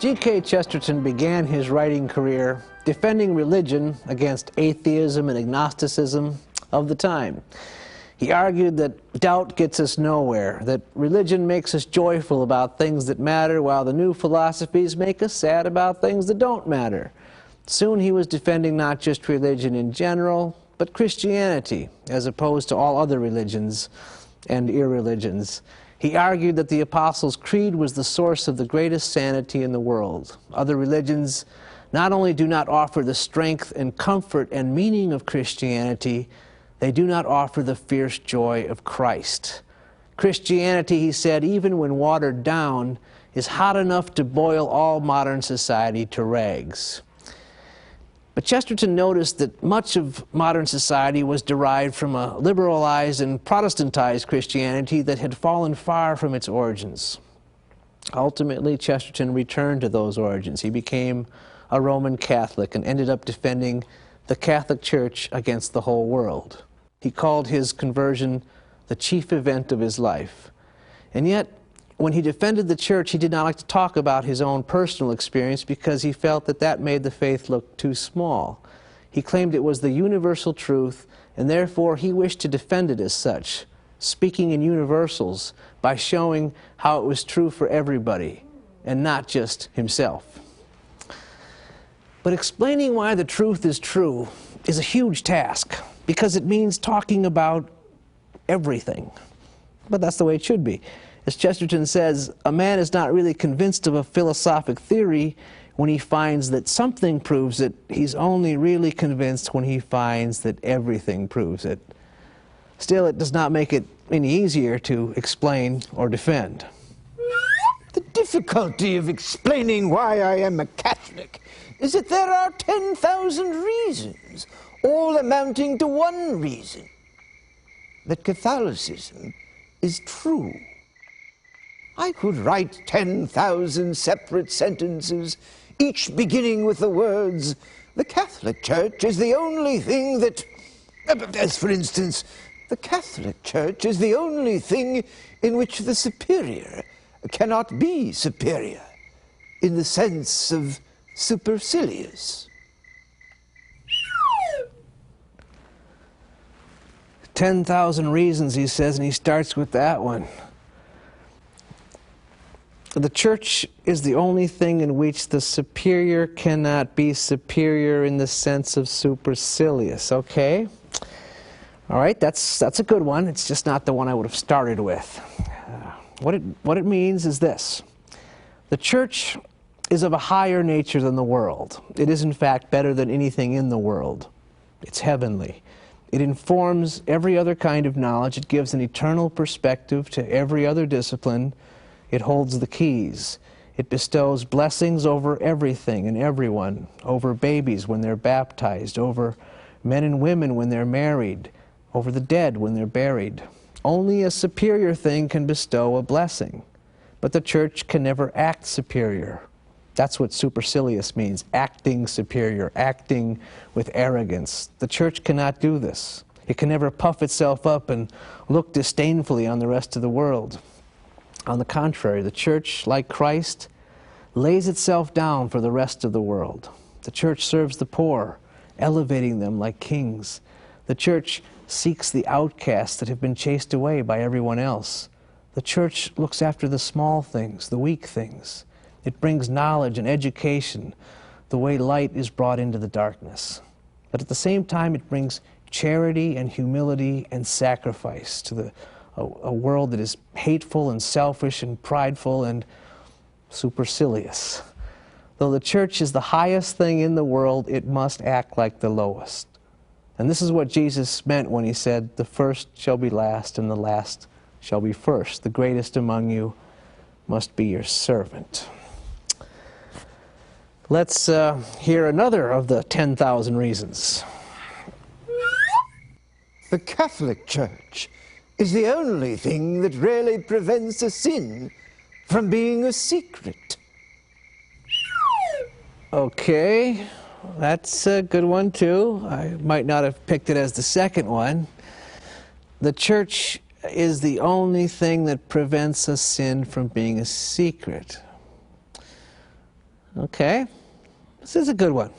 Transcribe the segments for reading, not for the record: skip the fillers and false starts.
K Chesterton began his writing career defending religion against atheism and agnosticism of the time. He argued that doubt gets us nowhere, that religion makes us joyful about things that matter, while the new philosophies make us sad about things that don't matter. Soon he was defending not just religion in general, but Christianity, as opposed to all other religions and irreligions. He argued that the Apostles' Creed was the source of the greatest sanity in the world. Other religions not only do not offer the strength and comfort and meaning of Christianity, they do not offer the fierce joy of Christ. Christianity, he said, even when watered down, is hot enough to boil all modern society to rags. But Chesterton noticed that much of modern society was derived from a liberalized and Protestantized Christianity that had fallen far from its origins. Ultimately, Chesterton returned to those origins. He became a Roman Catholic and ended up defending the Catholic Church against the whole world. He called his conversion the chief event of his life. And yet, when he defended the church, he did not like to talk about his own personal experience because he felt that that made the faith look too small. He claimed it was the universal truth, and therefore he wished to defend it as such, speaking in universals by showing how it was true for everybody and not just himself. But explaining why the truth is true is a huge task because it means talking about everything. But that's the way it should be. As Chesterton says, a man is not really convinced of a philosophic theory when he finds that something proves it. He's only really convinced when he finds that everything proves it. Still, it does not make it any easier to explain or defend. The difficulty of explaining why I am a Catholic is that there are 10,000 reasons, all amounting to one reason: that Catholicism is true. I could write 10,000 separate sentences, each beginning with the words, "The Catholic Church is the only thing that..." As for instance, "The Catholic Church is the only thing in which the superior cannot be superior, in the sense of supercilious." 10,000 reasons, he says, and he starts with that one. The church is the only thing in which the superior cannot be superior in the sense of supercilious. Okay? All right, that's a good one. It's just not the one I would have started with. What it means is this. The church is of a higher nature than the world. It is, in fact, better than anything in the world. It's heavenly. It informs every other kind of knowledge. It gives an eternal perspective to every other discipline. It holds the keys. It bestows blessings over everything and everyone, over babies when they're baptized, over men and women when they're married, over the dead when they're buried. Only a superior thing can bestow a blessing. But the church can never act superior. That's what supercilious means, acting superior, acting with arrogance. The church cannot do this. It can never puff itself up and look disdainfully on the rest of the world. On the contrary, the church, like Christ, lays itself down for the rest of the world. The church serves the poor, elevating them like kings. The church seeks the outcasts that have been chased away by everyone else. The church looks after the small things, the weak things. It brings knowledge and education the way light is brought into the darkness. But at the same time, it brings charity and humility and sacrifice to a world that is hateful and selfish and prideful and supercilious. Though the church is the highest thing in the world, it must act like the lowest. And this is what Jesus meant when he said, "The first shall be last and the last shall be first. The greatest among you must be your servant." Let's hear another of the 10,000 reasons. The Catholic Church is the only thing that really prevents a sin from being a secret. Okay, that's a good one too. I might not have picked it as the second one. The church is the only thing that prevents a sin from being a secret. Okay, this is a good one.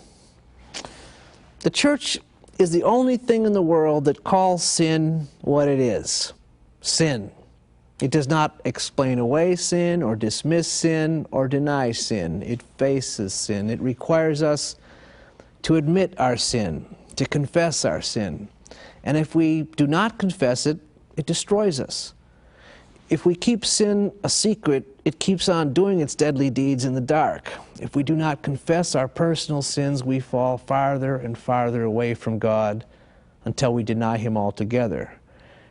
The church is the only thing in the world that calls sin what it is, sin. It does not explain away sin or dismiss sin or deny sin. It faces sin. It requires us to admit our sin, to confess our sin. And if we do not confess it, it destroys us. If we keep sin a secret, it keeps on doing its deadly deeds in the dark. If we do not confess our personal sins, we fall farther and farther away from God until we deny Him altogether.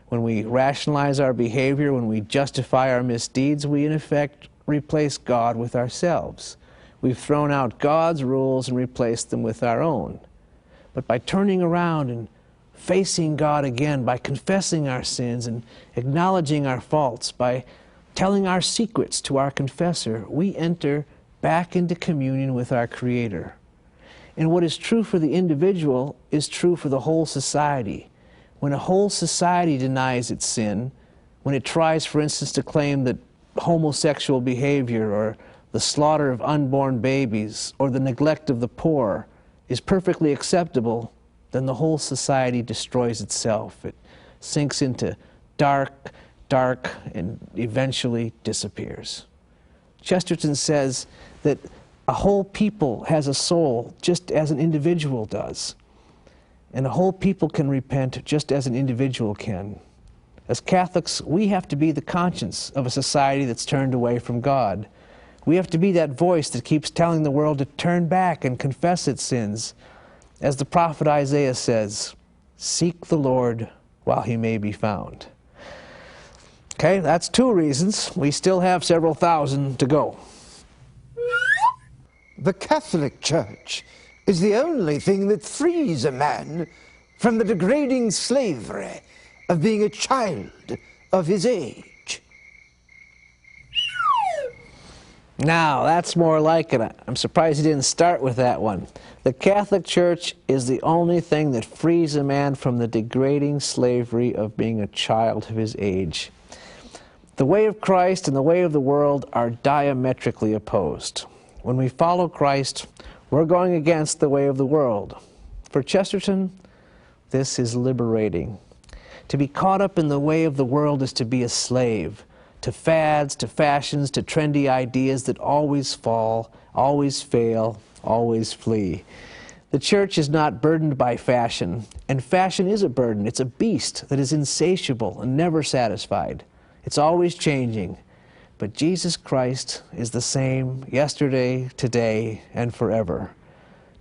When we rationalize our behavior, when we justify our misdeeds, we in effect replace God with ourselves. We've thrown out God's rules and replaced them with our own. But by turning around and facing God again, by confessing our sins and acknowledging our faults, by telling our secrets to our confessor, we enter back into communion with our Creator. And what is true for the individual is true for the whole society. When a whole society denies its sin, when it tries, for instance, to claim that homosexual behavior or the slaughter of unborn babies or the neglect of the poor is perfectly acceptable, then the whole society destroys itself. It sinks into dark, and eventually disappears. Chesterton says that a whole people has a soul just as an individual does. And a whole people can repent just as an individual can. As Catholics, we have to be the conscience of a society that's turned away from God. We have to be that voice that keeps telling the world to turn back and confess its sins. As the prophet Isaiah says, "Seek the Lord while He may be found." Okay, that's 2 reasons. We still have several thousand to go. The Catholic Church is the only thing that frees a man from the degrading slavery of being a child of his age. Now, that's more like it. I'm surprised he didn't start with that one. The Catholic Church is the only thing that frees a man from the degrading slavery of being a child of his age. The way of Christ and the way of the world are diametrically opposed. When we follow Christ, we're going against the way of the world. For Chesterton, this is liberating. To be caught up in the way of the world is to be a slave to fads, to fashions, to trendy ideas that always fall, always fail, always flee. The church is not burdened by fashion, and fashion is a burden. It's a beast that is insatiable and never satisfied. It's always changing. But Jesus Christ is the same yesterday, today, and forever.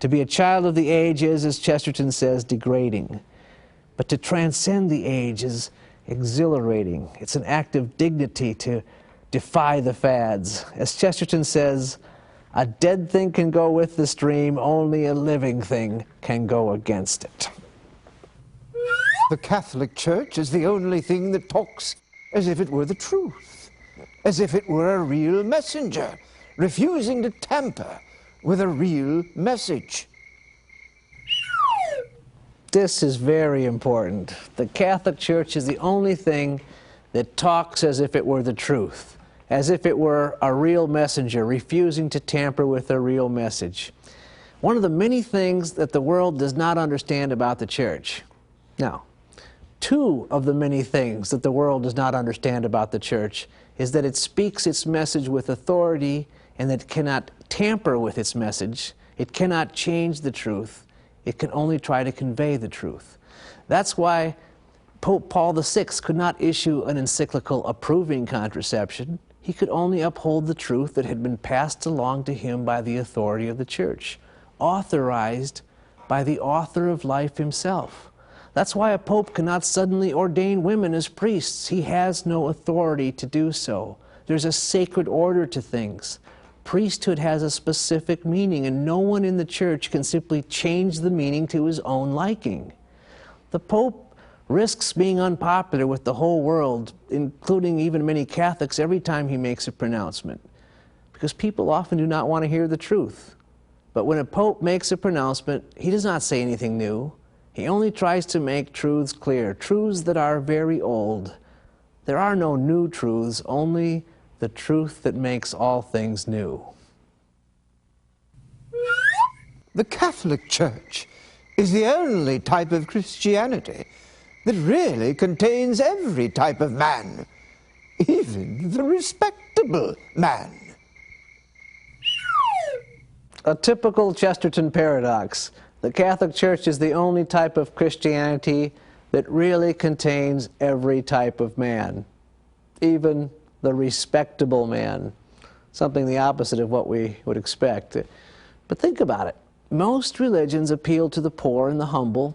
To be a child of the age is, as Chesterton says, degrading. But to transcend the age is exhilarating. It's an act of dignity to defy the fads. As Chesterton says, a dead thing can go with the stream, only a living thing can go against it. The Catholic Church is the only thing that talks as if it were the truth, as if it were a real messenger, refusing to tamper with a real message. This is very important. The Catholic Church is the only thing that talks as if it were the truth, as if it were a real messenger, refusing to tamper with a real message. One of the many things that the world does not understand about the Church. Now, 2 of the many things that the world does not understand about the Church is that it speaks its message with authority and that it cannot tamper with its message. It cannot change the truth. It can only try to convey the truth. That's why Pope Paul VI could not issue an encyclical approving contraception. He could only uphold the truth that had been passed along to him by the authority of the Church, authorized by the author of life himself. That's why a pope cannot suddenly ordain women as priests. He has no authority to do so. There's a sacred order to things. Priesthood has a specific meaning, and no one in the Church can simply change the meaning to his own liking. The Pope risks being unpopular with the whole world, including even many Catholics, every time he makes a pronouncement, because people often do not want to hear the truth. But when a Pope makes a pronouncement, he does not say anything new. He only tries to make truths clear, truths that are very old. There are no new truths, only the truth that makes all things new. The Catholic Church is the only type of Christianity that really contains every type of man, even the respectable man. A typical Chesterton paradox. The Catholic Church is the only type of Christianity that really contains every type of man, even the respectable man, something the opposite of what we would expect. But think about it. Most religions appeal to the poor and the humble,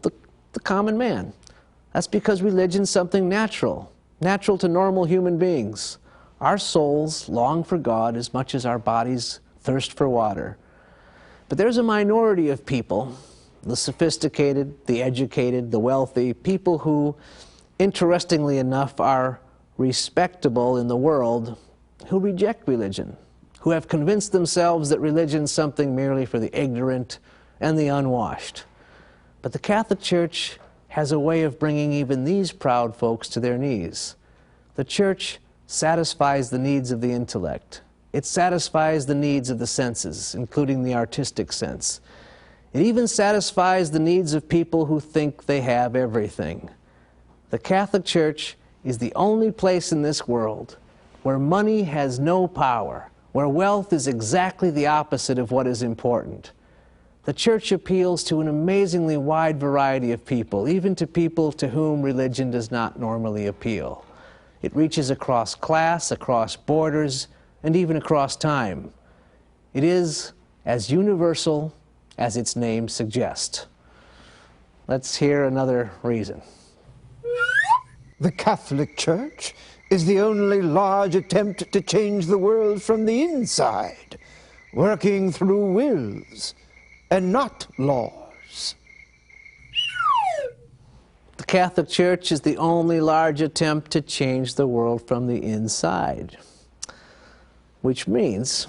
the common man. That's because religion's something natural to normal human beings. Our souls long for God as much as our bodies thirst for water. But there's a minority of people, the sophisticated, the educated, the wealthy, people who, interestingly enough, are respectable in the world, who reject religion, who have convinced themselves that religion's something merely for the ignorant and the unwashed. But the Catholic Church has a way of bringing even these proud folks to their knees. The Church satisfies the needs of the intellect. It satisfies the needs of the senses, including the artistic sense. It even satisfies the needs of people who think they have everything. The Catholic Church is the only place in this world where money has no power, where wealth is exactly the opposite of what is important. The Church appeals to an amazingly wide variety of people, even to people to whom religion does not normally appeal. It reaches across class, across borders, and even across time. It is as universal as its name suggests. Let's hear another reason. The Catholic Church is the only large attempt to change the world from the inside, working through wills and not laws. The Catholic Church is the only large attempt to change the world from the inside, which means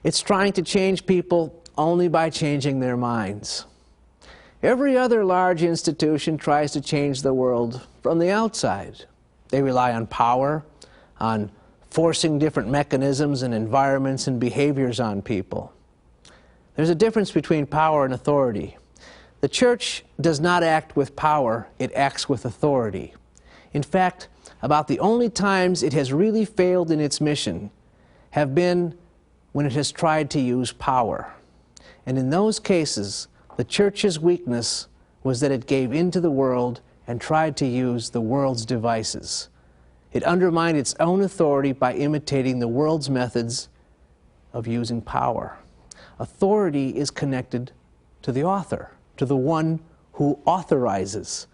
it's trying to change people only by changing their minds. Every other large institution tries to change the world from the outside. They rely on power, on forcing different mechanisms and environments and behaviors on people. There's a difference between power and authority. The Church does not act with power, it acts with authority. In fact, about the only times it has really failed in its mission have been when it has tried to use power. And in those cases, the Church's weakness was that it gave in to the world and tried to use the world's devices. It undermined its own authority by imitating the world's methods of using power. Authority is connected to the author, to the one who authorizes.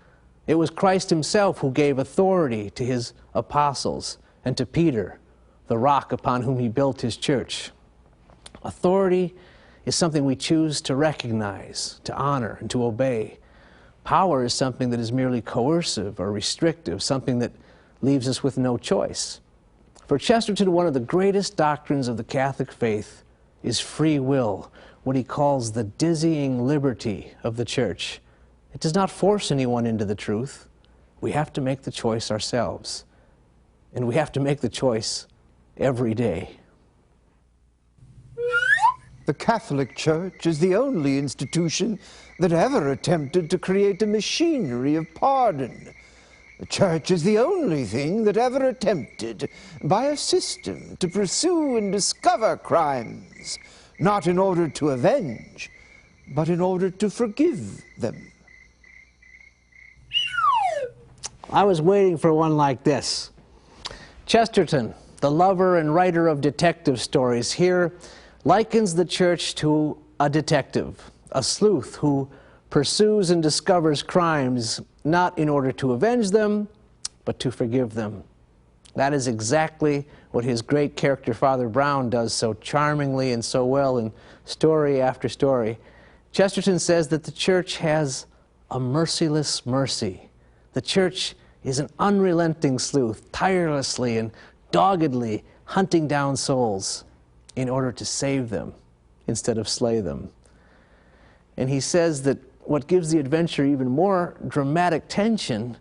It was Christ himself who gave authority to his apostles and to Peter, the rock upon whom he built his church. Authority is something we choose to recognize, to honor, and to obey. Power is something that is merely coercive or restrictive, something that leaves us with no choice. For Chesterton, one of the greatest doctrines of the Catholic faith is free will, what he calls the dizzying liberty of the Church. It does not force anyone into the truth. We have to make the choice ourselves. And we have to make the choice every day. The Catholic Church is the only institution that ever attempted to create a machinery of pardon. The Church is the only thing that ever attempted, by a system, to pursue and discover crimes, not in order to avenge, but in order to forgive them. I was waiting for one like this. Chesterton, the lover and writer of detective stories, here likens the Church to a detective, a sleuth who pursues and discovers crimes not in order to avenge them, but to forgive them. That is exactly what his great character Father Brown does so charmingly and so well in story after story. Chesterton says that the Church has a merciless mercy. The Church is an unrelenting sleuth, tirelessly and doggedly hunting down souls in order to save them instead of slay them. And he says that what gives the adventure even more dramatic tension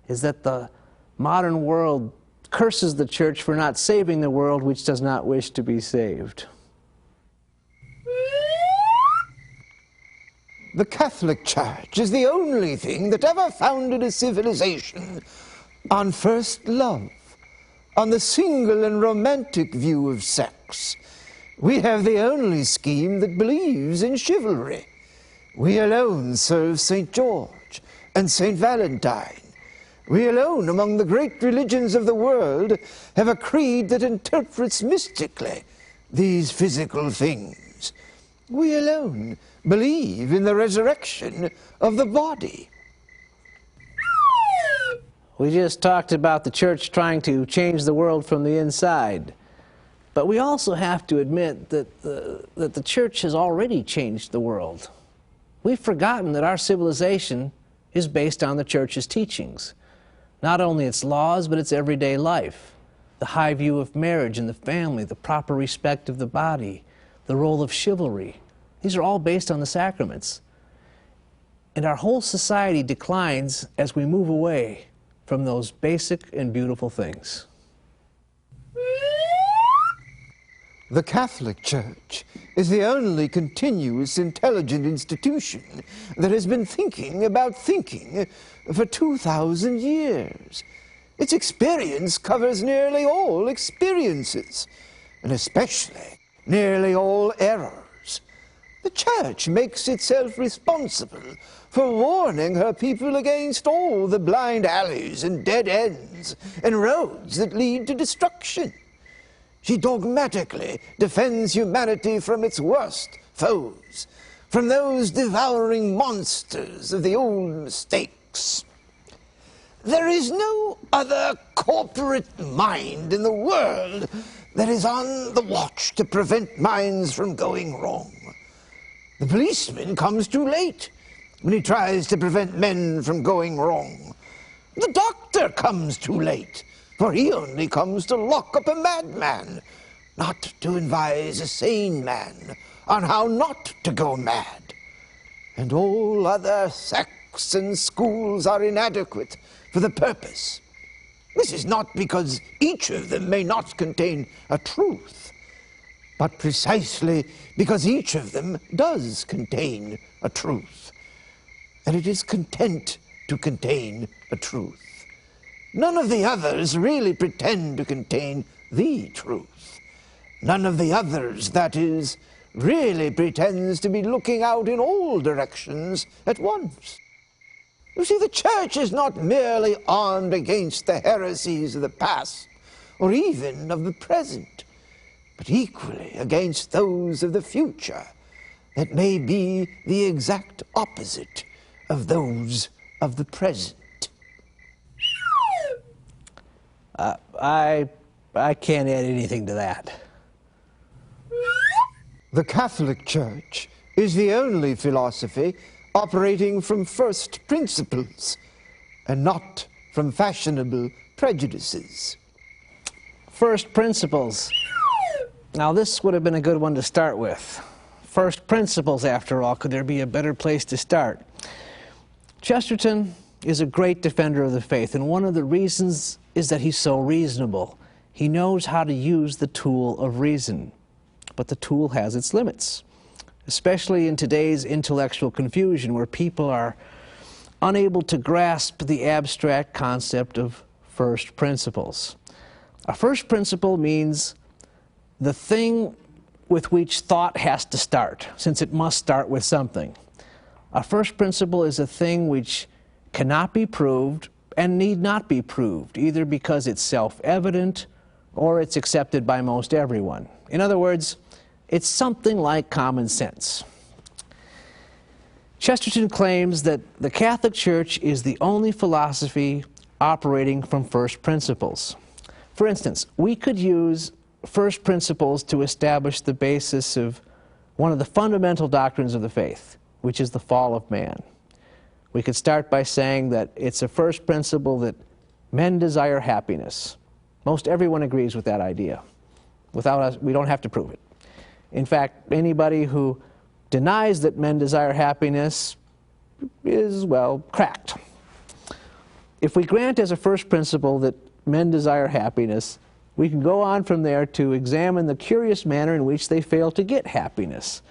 is that the modern world curses the Church for not saving the world which does not wish to be saved. The Catholic Church is the only thing that ever founded a civilization on first love, on the single and romantic view of sex. We have the only scheme that believes in chivalry. We alone serve St. George and St. Valentine. We alone, among the great religions of the world, have a creed that interprets mystically these physical things. We alone believe in the resurrection of the body. We just talked about the church trying to change the world from the inside. But we also have to admit that the church has already changed the world. We've forgotten that our civilization is based on the church's teachings. Not only its laws, but its everyday life. The high view of marriage and the family, the proper respect of the body, the role of chivalry. These are all based on the sacraments. And our whole society declines as we move away from those basic and beautiful things. The Catholic Church is the only continuous, intelligent institution that has been thinking about thinking for 2,000 years. Its experience covers nearly all experiences, and especially nearly all errors. The Church makes itself responsible for warning her people against all the blind alleys and dead ends and roads that lead to destruction. She dogmatically defends humanity from its worst foes, from those devouring monsters of the old mistakes. There is no other corporate mind in the world that is on the watch to prevent minds from going wrong. The policeman comes too late when he tries to prevent men from going wrong. The doctor comes too late, for he only comes to lock up a madman, not to advise a sane man on how not to go mad. And all other sects and schools are inadequate for the purpose. This is not because each of them may not contain a truth, but precisely because each of them does contain a truth, and it is content to contain a truth. None of the others really pretend to contain the truth. None of the others, that is, really pretends to be looking out in all directions at once. You see, the Church is not merely armed against the heresies of the past, or even of the present, but equally against those of the future that may be the exact opposite of those of the present. I can't add anything to that. The Catholic Church is the only philosophy operating from first principles and not from fashionable prejudices. First principles. Now this would have been a good one to start with. First principles, after all. Could there be a better place to start? Chesterton is a great defender of the faith, and one of the reasons is that he's so reasonable. He knows how to use the tool of reason, but the tool has its limits, especially in today's intellectual confusion where people are unable to grasp the abstract concept of first principles. A first principle means the thing with which thought has to start, since it must start with something. A first principle is a thing which cannot be proved and need not be proved, either because it's self-evident or it's accepted by most everyone. In other words, it's something like common sense. Chesterton claims that the Catholic Church is the only philosophy operating from first principles. For instance, we could use first principles to establish the basis of one of the fundamental doctrines of the faith, which is the fall of man. We could start by saying that it's a first principle that men desire happiness. Most everyone agrees with that idea. Without us, we don't have to prove it. In fact, anybody who denies that men desire happiness is, well, cracked. If we grant as a first principle that men desire happiness, we can go on from there to examine the curious manner in which they fail to get happiness.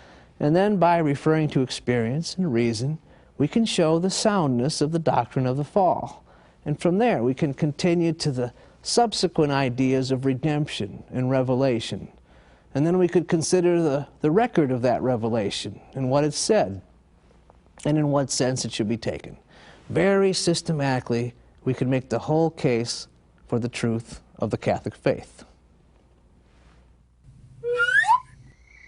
And then by referring to experience and reason, we can show the soundness of the doctrine of the fall. And from there, we can continue to the subsequent ideas of redemption and revelation. And then we could consider the record of that revelation and what it said, and in what sense it should be taken. Very systematically, we could make the whole case for the truth of the Catholic faith.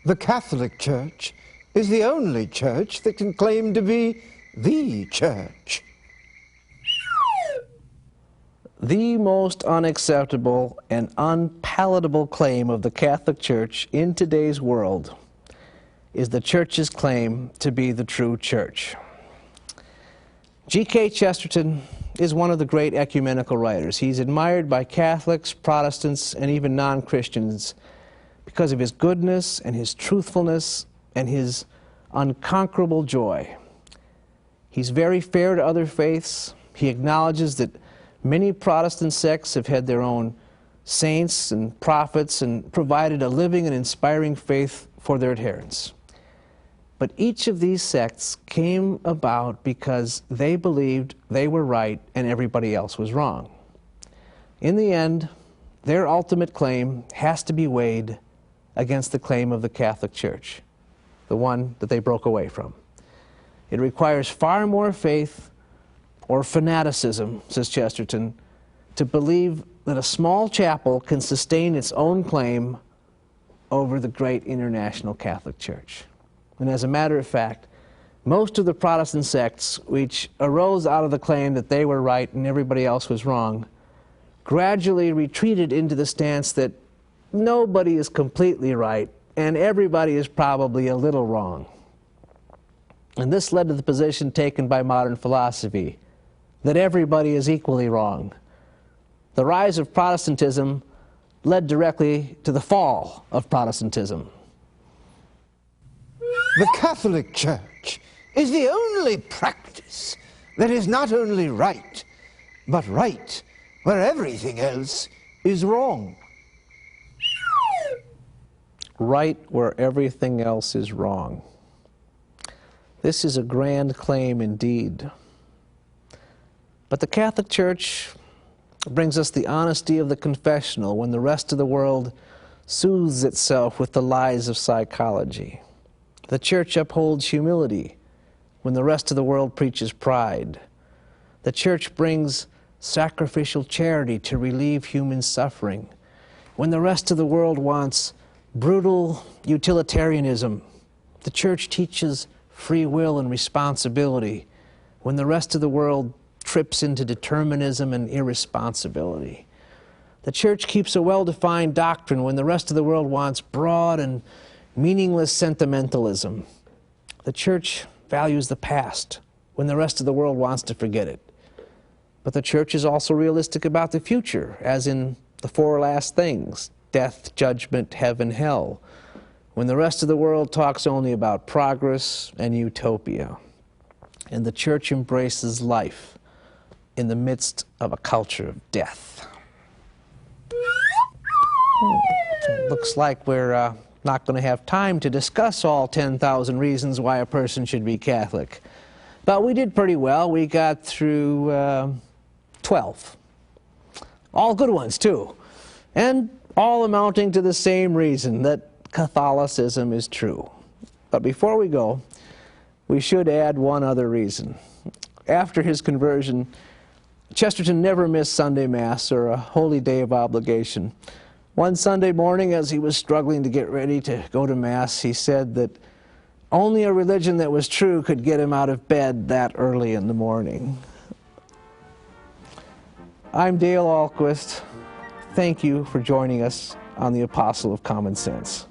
The Catholic Church is the only church that can claim to be the church. The most unacceptable and unpalatable claim of the Catholic Church in today's world is the Church's claim to be the true Church. K Chesterton is one of the great ecumenical writers. He's admired by Catholics, Protestants, and even non-Christians because of his goodness and his truthfulness and his unconquerable joy. He's very fair to other faiths. He acknowledges that many Protestant sects have had their own saints and prophets and provided a living and inspiring faith for their adherents. But each of these sects came about because they believed they were right and everybody else was wrong. In the end, their ultimate claim has to be weighed against the claim of the Catholic Church, the one that they broke away from. It requires far more faith or fanaticism, says Chesterton, to believe that a small chapel can sustain its own claim over the great international Catholic Church. And as a matter of fact, most of the Protestant sects, which arose out of the claim that they were right and everybody else was wrong, gradually retreated into the stance that nobody is completely right and everybody is probably a little wrong. And this led to the position taken by modern philosophy, that everybody is equally wrong. The rise of Protestantism led directly to the fall of Protestantism. The Catholic Church is the only practice that is not only right, but right where everything else is wrong. Right where everything else is wrong. This is a grand claim indeed. But the Catholic Church brings us the honesty of the confessional when the rest of the world soothes itself with the lies of psychology. The Church upholds humility when the rest of the world preaches pride. The Church brings sacrificial charity to relieve human suffering when the rest of the world wants brutal utilitarianism. The Church teaches free will and responsibility when the rest of the world trips into determinism and irresponsibility. The Church keeps a well-defined doctrine when the rest of the world wants broad and meaningless sentimentalism. The Church values the past when the rest of the world wants to forget it. But the Church is also realistic about the future, as in the four last things: death, judgment, heaven, hell, when the rest of the world talks only about progress and utopia. And the Church embraces life in the midst of a culture of death. Looks like we're not going to have time to discuss all 10,000 reasons why a person should be Catholic. But we did pretty well. We got through 12. All good ones, too. And all amounting to the same reason, that Catholicism is true. But before we go, we should add one other reason. After his conversion, Chesterton never missed Sunday Mass or a holy day of obligation. One Sunday morning, as he was struggling to get ready to go to Mass, he said that only a religion that was true could get him out of bed that early in the morning. I'm Dale Ahlquist. Thank you for joining us on the Apostle of Common Sense.